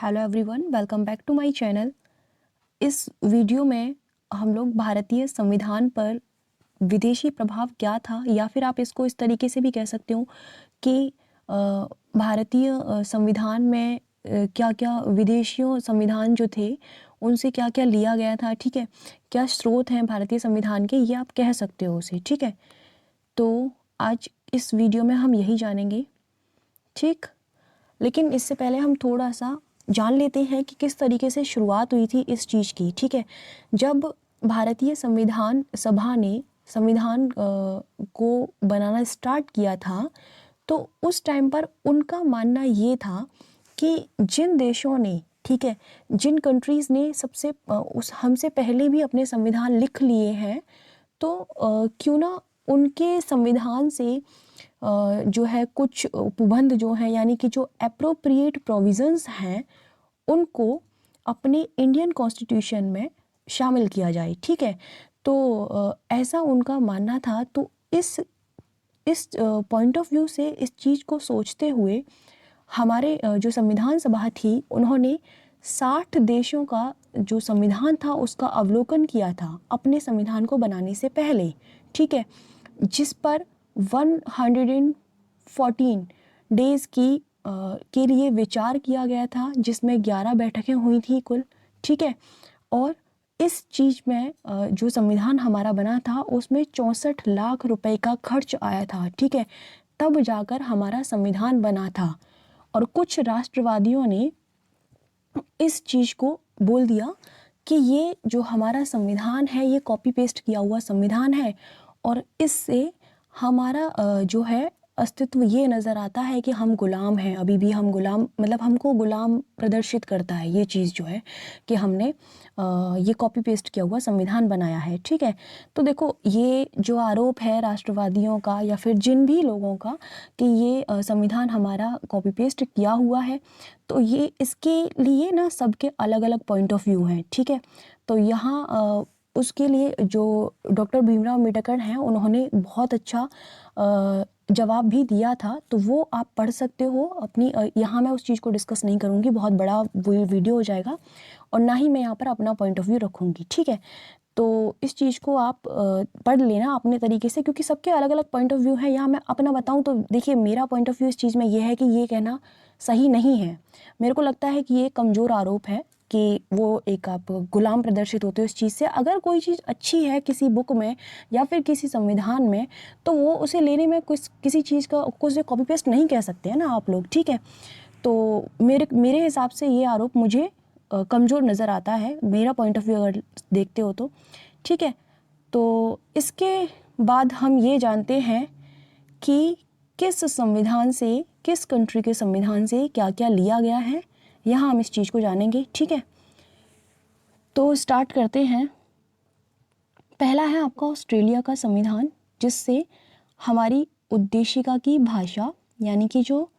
Hello everyone, welcome back to my channel. इस video में हम लोग भारतीय संविधान पर विदेशी प्रभाव क्या था, या फिर आप इसको इस तरीके से भी कह सकते हो कि भारतीय संविधान में क्या क्या विदेशियों संविधान जो थे उनसे क्या क्या लिया गया था। ठीक है, क्या स्रोत हैं भारतीय संविधान के, ये आप कह सकते हो उसे। ठीक है, तो आज इस वीडियो में हम यही जानेंगे। ठीक, लेकिन इससे पहले हम थोड़ा सा जान लेते हैं कि किस तरीके से शुरुआत हुई थी इस चीज़ की। ठीक है, जब भारतीय संविधान सभा ने संविधान को बनाना स्टार्ट किया था, तो उस टाइम पर उनका मानना ये था कि जिन देशों ने, ठीक है, जिन कंट्रीज़ ने सबसे उस हमसे पहले भी अपने संविधान लिख लिए हैं, तो क्यों ना उनके संविधान से जो है कुछ उपबंध जो हैं, यानी कि जो एप्रोप्रिएट प्रोविजंस हैं, उनको अपने इंडियन कॉन्स्टिट्यूशन में शामिल किया जाए। ठीक है, तो ऐसा उनका मानना था। तो इस पॉइंट ऑफ व्यू से, इस चीज़ को सोचते हुए हमारे जो संविधान सभा थी, उन्होंने 60 देशों का जो संविधान था उसका अवलोकन किया था अपने संविधान को बनाने से पहले। ठीक है, जिस पर 114 डेज़ के लिए विचार किया गया था, जिसमें 11 बैठकें हुई थी कुल। ठीक है, और इस चीज़ में जो संविधान हमारा बना था उसमें 64 लाख रुपए का खर्च आया था। ठीक है, तब जाकर हमारा संविधान बना था। और कुछ राष्ट्रवादियों ने इस चीज़ को बोल दिया कि ये जो हमारा संविधान है ये कॉपी पेस्ट किया हुआ संविधान है, और इससे हमारा जो है अस्तित्व ये नज़र आता है कि हम गुलाम हैं, अभी भी हम गुलाम, मतलब हमको गुलाम प्रदर्शित करता है ये चीज़ जो है कि हमने ये कॉपी पेस्ट किया हुआ संविधान बनाया है। ठीक है, तो देखो, ये जो आरोप है राष्ट्रवादियों का या फिर जिन भी लोगों का कि ये संविधान हमारा कॉपी पेस्ट किया हुआ है, तो ये इसके लिए ना सबके अलग अलग पॉइंट ऑफ व्यू हैं। ठीक है, तो यहाँ उसके लिए जो डॉक्टर भीमराव अम्बेडकर हैं, उन्होंने बहुत अच्छा जवाब भी दिया था, तो वो आप पढ़ सकते हो अपनी। यहाँ मैं उस चीज़ को डिस्कस नहीं करूँगी, बहुत बड़ा वीडियो हो जाएगा, और ना ही मैं यहाँ पर अपना पॉइंट ऑफ व्यू रखूँगी। ठीक है, तो इस चीज़ को आप पढ़ लेना अपने तरीके से, क्योंकि सबके अलग अलग पॉइंट ऑफ व्यू है। यहाँ मैं अपना बताऊँ तो देखिए, मेरा पॉइंट ऑफ व्यू इस चीज़ में ये है कि ये कहना सही नहीं है। मेरे को लगता है कि ये कमज़ोर आरोप है कि वो एक आप गुलाम प्रदर्शित होते हो इस चीज़ से। अगर कोई चीज़ अच्छी है किसी बुक में या फिर किसी संविधान में, तो वो उसे लेने में किसी चीज़ का कुछ कॉपी पेस्ट नहीं कह सकते हैं ना आप लोग। ठीक है, तो मेरे हिसाब से ये आरोप मुझे कमज़ोर नज़र आता है, मेरा पॉइंट ऑफ व्यू अगर देखते हो तो। ठीक है, तो इसके बाद हम ये जानते हैं कि किस संविधान से, किस कंट्री के संविधान से क्या क्या लिया गया है, यहाँ हम इस चीज़ को जानेंगे। ठीक है, तो स्टार्ट करते हैं। पहला है आपका ऑस्ट्रेलिया का संविधान, जिससे हमारी उद्देशिका की भाषा, यानी कि जो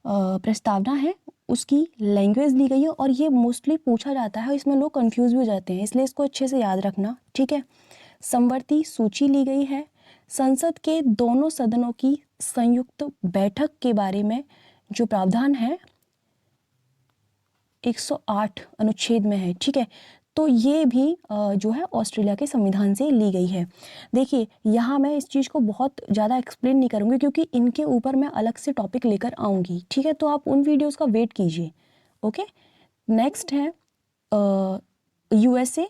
प्रस्तावना है उसकी लैंग्वेज ली गई है। और ये मोस्टली पूछा जाता है, इसमें लोग कंफ्यूज भी हो जाते हैं, इसलिए इसको अच्छे से याद रखना। ठीक है, समवर्ती सूची ली गई है। संसद के दोनों सदनों की संयुक्त बैठक के बारे में जो प्रावधान है 108 अनुच्छेद में है। ठीक है, तो ये भी जो है ऑस्ट्रेलिया के संविधान से ली गई है। देखिए, यहाँ मैं इस चीज़ को बहुत ज़्यादा एक्सप्लेन नहीं करूँगी, क्योंकि इनके ऊपर मैं अलग से टॉपिक लेकर आऊँगी। ठीक है, तो आप उन वीडियोस का वेट कीजिए। ओके, नेक्स्ट है यूएसए।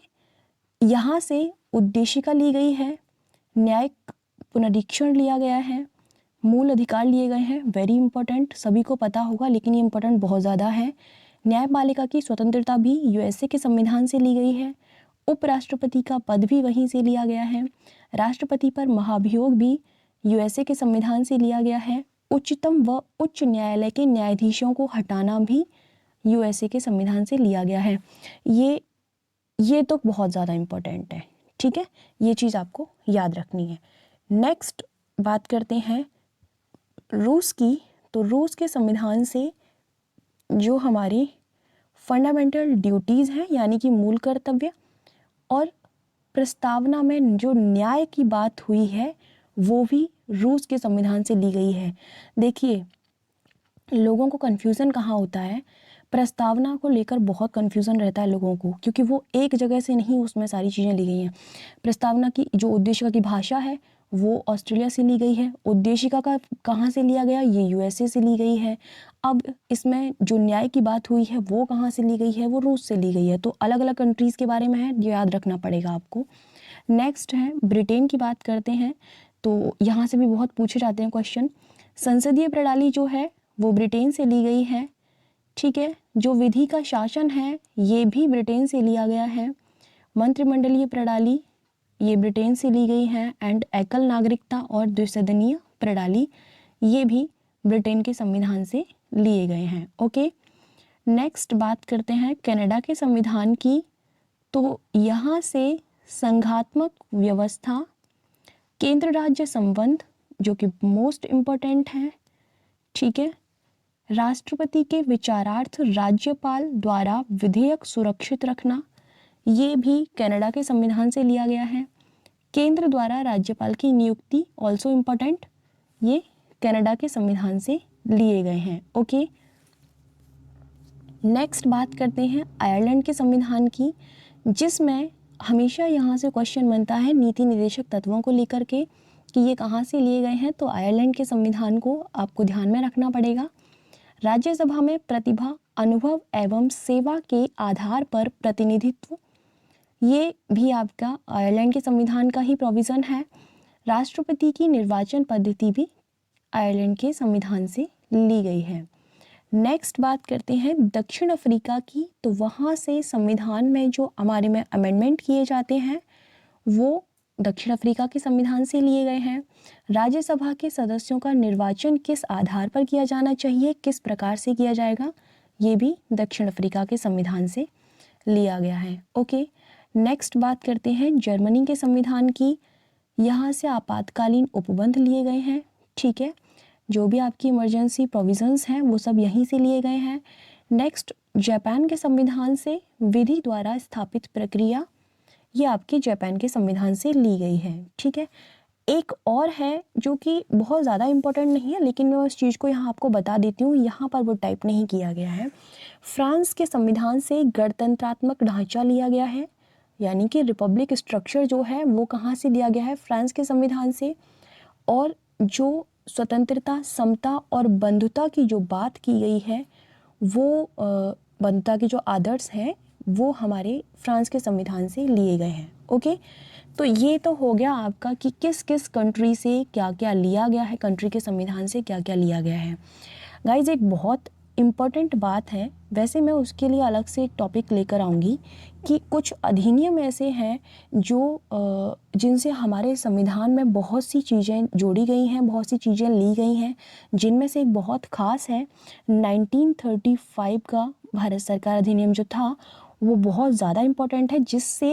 यहाँ से उद्देशिका ली गई है, न्यायिक पुनरीक्षण लिया गया है, मूल अधिकार लिए गए हैं। वेरी इंपॉर्टेंट, सभी को पता होगा, लेकिन ये इंपॉर्टेंट बहुत ज़्यादा है। न्यायपालिका की स्वतंत्रता भी यूएसए के संविधान से ली गई है। उपराष्ट्रपति का पद भी वहीं से लिया गया है। राष्ट्रपति पर महाभियोग भी यूएसए के संविधान से लिया गया है। उच्चतम व उच्च न्यायालय के न्यायाधीशों को हटाना भी यूएसए के संविधान से लिया गया है। ये तो बहुत ज़्यादा इम्पोर्टेंट है। ठीक है, ये चीज़ आपको याद रखनी है। नेक्स्ट बात करते हैं रूस की। तो रूस के संविधान से जो हमारी फंडामेंटल ड्यूटीज़ हैं, यानी कि मूल कर्तव्य, और प्रस्तावना में जो न्याय की बात हुई है वो भी रूस के संविधान से ली गई है। देखिए, लोगों को कन्फ्यूज़न कहाँ होता है, प्रस्तावना को लेकर बहुत कन्फ्यूज़न रहता है लोगों को, क्योंकि वो एक जगह से नहीं उसमें सारी चीज़ें ली गई हैं। प्रस्तावना की जो उद्देशिका की भाषा है वो ऑस्ट्रेलिया से ली गई है। उद्देशिका का कहाँ से लिया गया, ये यूएसए से ली गई है। अब इसमें जो न्याय की बात हुई है वो कहाँ से ली गई है, वो रूस से ली गई है। तो अलग अलग कंट्रीज़ के बारे में है, ये याद रखना पड़ेगा आपको। नेक्स्ट है ब्रिटेन की बात करते हैं, तो यहाँ से भी बहुत पूछे जाते हैं क्वेश्चन। संसदीय प्रणाली जो है वो ब्रिटेन से ली गई है, ठीक है। जो विधि का शासन है ये भी ब्रिटेन से लिया गया है। मंत्रिमंडलीय प्रणाली ये ब्रिटेन से ली गई है। एंड एकल नागरिकता और द्विसदनीय प्रणाली ये भी ब्रिटेन के संविधान से लिए गए हैं। ओके, नेक्स्ट बात करते हैं कनाडा के संविधान की। तो यहाँ से संघात्मक व्यवस्था, केंद्र राज्य संबंध जो कि मोस्ट इम्पोर्टेंट है, ठीक है। राष्ट्रपति के विचारार्थ राज्यपाल द्वारा विधेयक सुरक्षित रखना, ये भी कनाडा के संविधान से लिया गया है। केंद्र द्वारा राज्यपाल की नियुक्ति ऑल्सो इम्पोर्टेंट, ये कनाडा के संविधान से लिए गए हैं। ओके, नेक्स्ट बात करते हैं आयरलैंड के संविधान की, जिसमें हमेशा यहाँ से क्वेश्चन बनता है नीति निर्देशक तत्वों को लेकर के कि ये कहाँ से लिए गए हैं। तो आयरलैंड के संविधान को आपको ध्यान में रखना पड़ेगा। राज्यसभा में प्रतिभा, अनुभव एवं सेवा के आधार पर प्रतिनिधित्व, ये भी आपका आयरलैंड के संविधान का ही प्रोविज़न है। राष्ट्रपति की निर्वाचन पद्धति भी आयरलैंड के संविधान से ली गई है। नेक्स्ट बात करते हैं दक्षिण अफ्रीका की। तो वहाँ से संविधान में जो हमारे में अमेंडमेंट किए जाते हैं वो दक्षिण अफ्रीका के संविधान से लिए गए हैं। राज्यसभा के सदस्यों का निर्वाचन किस आधार पर किया जाना चाहिए, किस प्रकार से किया जाएगा, ये भी दक्षिण अफ्रीका के संविधान से लिया गया है। ओके, नेक्स्ट बात करते हैं जर्मनी के संविधान की। यहाँ से आपातकालीन उपबंध लिए गए हैं, ठीक है। जो भी आपकी इमरजेंसी प्रोविजंस हैं वो सब यहीं से लिए गए हैं। नेक्स्ट जापान के संविधान से विधि द्वारा स्थापित प्रक्रिया, ये आपके जापान के संविधान से ली गई है, ठीक है। एक और है जो कि बहुत ज़्यादा इम्पोर्टेंट नहीं है, लेकिन मैं उस चीज़ को यहाँ आपको बता देती हूँ, यहाँ पर वो टाइप नहीं किया गया है। फ्रांस के संविधान से गणतंत्रात्मक ढांचा लिया गया है, यानी कि रिपब्लिक स्ट्रक्चर जो है वो कहाँ से लिया गया है, फ्रांस के संविधान से। और जो स्वतंत्रता, समता और बंधुता की जो बात की गई है वो बंधुता के जो आदर्श हैं वो हमारे फ्रांस के संविधान से लिए गए हैं। ओके, तो ये तो हो गया आपका कि किस किस कंट्री से क्या क्या लिया गया है, कंट्री के संविधान से क्या क्या लिया गया है। गाइज, एक बहुत इम्पॉर्टेंट बात है, वैसे मैं उसके लिए अलग से एक टॉपिक लेकर आऊँगी कि कुछ अधिनियम ऐसे हैं जो जिनसे हमारे संविधान में बहुत सी चीज़ें जोड़ी गई हैं, बहुत सी चीज़ें ली गई हैं, जिनमें से एक बहुत ख़ास है 1935 का भारत सरकार अधिनियम जो था वो बहुत ज़्यादा इम्पोर्टेंट है, जिससे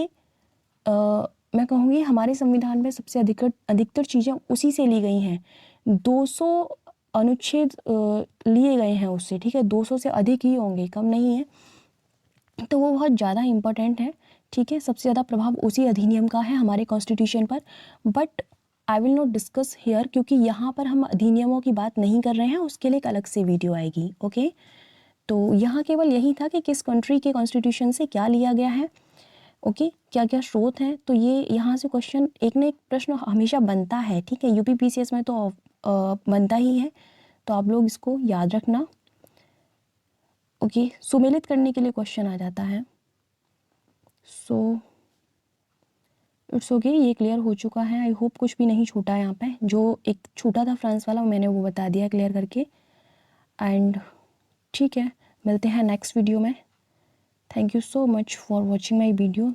मैं कहूँगी हमारे संविधान में सबसे अधिकतर चीज़ें उसी से ली गई हैं। 200 अनुच्छेद लिए गए हैं उससे, ठीक है। 200 से अधिक ही होंगे, कम नहीं है, तो वो बहुत ज़्यादा इम्पोर्टेंट है, ठीक है। सबसे ज़्यादा प्रभाव उसी अधिनियम का है हमारे कॉन्स्टिट्यूशन पर। But I will not discuss here, क्योंकि यहाँ पर हम अधिनियमों की बात नहीं कर रहे हैं, उसके लिए एक अलग से वीडियो आएगी। ओके, तो यहाँ केवल यही था कि किस कंट्री के कॉन्स्टिट्यूशन से क्या लिया गया है, ओके, क्या क्या स्रोत हैं। तो ये यहाँ से क्वेश्चन एक न एक प्रश्न हमेशा बनता है, ठीक है। यूपीपीसीएस में तो बनता ही है, तो आप लोग इसको याद रखना। ओके, सुमेलित करने के लिए क्वेश्चन आ जाता है। सो इट्स ओके, ये क्लियर हो चुका है। आई होप कुछ भी नहीं छूटा है यहाँ पे। जो एक छूटा था फ्रांस वाला मैंने वो बता दिया क्लियर करके। एंड ठीक है, मिलते हैं नेक्स्ट वीडियो में। Thank you so much for watching my video.